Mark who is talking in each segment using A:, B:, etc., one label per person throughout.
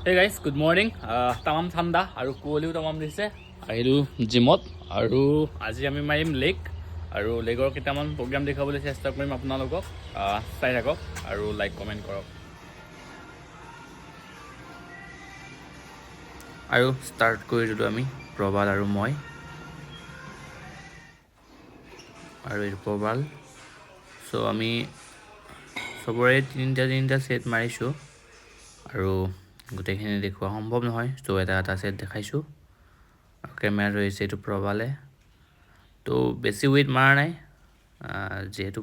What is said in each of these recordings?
A: Hey guys, good morning. Tamam ঠাণ্ডা আৰু কুঁৱলীও তামাম দিছে। আহিলোঁ জিমত আৰু আজি আমি মাৰিম লেগ আৰু লেগৰ কেইটামান প্ৰগ্ৰাম দেখাবলৈ চেষ্টা কৰিম আপোনালোকক। চাই থাকক আৰু লাইক কমেণ্ট কৰক। আৰু ষ্টাৰ্ট কৰি দিলোঁ আমি প্ৰবাল আৰু মই আৰু এইটো প্ৰবাল। চ' আমি চবৰে তিনিটা ছেট মাৰিছোঁ আৰু গোটেইখিনি দেখুওৱা সম্ভৱ নহয়, চ' এটা ছেট দেখাইছোঁ আৰু কেমেৰাত হৈছে এইটো প্ৰবালে। তো বেছি ৱেইট মাৰা নাই, যিহেতু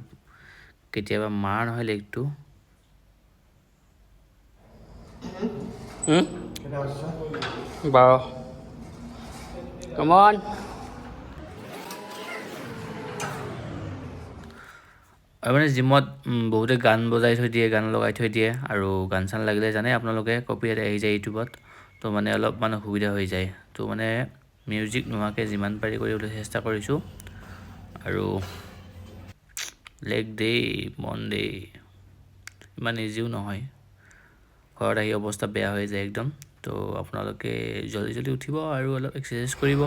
A: কেতিয়াবা মাৰা নহয় লেগটো। বাৰ কমন আৰু মানে জিমত বহুতে গান বজাই থৈ দিয়ে, গান লগাই থৈ দিয়ে আৰু গান চান লাগিলে জানে আপোনালোকে কপিৰাইট আহি যায় ইউটিউবত। তো মানে অলপমান অসুবিধা হৈ যায়, তো মানে মিউজিক নোহোৱাকৈ যিমান পাৰি কৰিবলৈ চেষ্টা কৰিছোঁ। আৰু লেগ ডে মন ডে ইমান ইজিও নহয়, ঘৰত আহি অৱস্থা বেয়া হৈ যায় একদম। তো আপোনালোকে জলদি উঠিব আৰু অলপ এক্সাৰচাইজ কৰিব।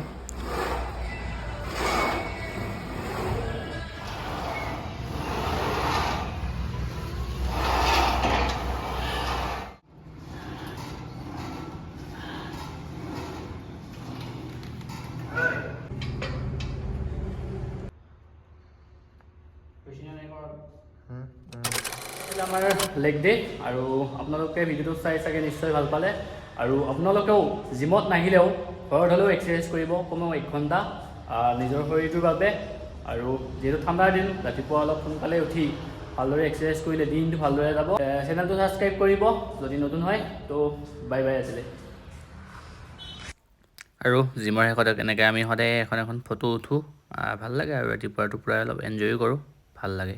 A: আমাৰ লেগ ডে আৰু আপোনালোকে ভিডিঅ'টো চাই চাগে নিশ্চয় ভাল পালে। আৰু আপোনালোকেও জিমত নাহিলেও ঘৰত হ'লেও এক্সাৰচাইজ কৰিব কোনো 1 ঘণ্টা নিজৰ শৰীৰটোৰ বাবে। আৰু যিহেতু ঠাণ্ডাৰ দিন, ৰাতিপুৱা অলপ সোনকালে উঠি ভালদৰে এক্সাৰচাইজ কৰিলে দিনটো ভালদৰে যাব। চেনেলটো ছাবস্ক্ৰাইব কৰিব যদি নতুন হয়। তো বাই বাই আছিলে। আৰু জিমৰ শেষত এনেকৈ আমি সদায় এখন ফটো উঠোঁ, ভাল লাগে আৰু ৰাতিপুৱাটো প্ৰায় অলপ এনজয়ো কৰোঁ, ভাল লাগে।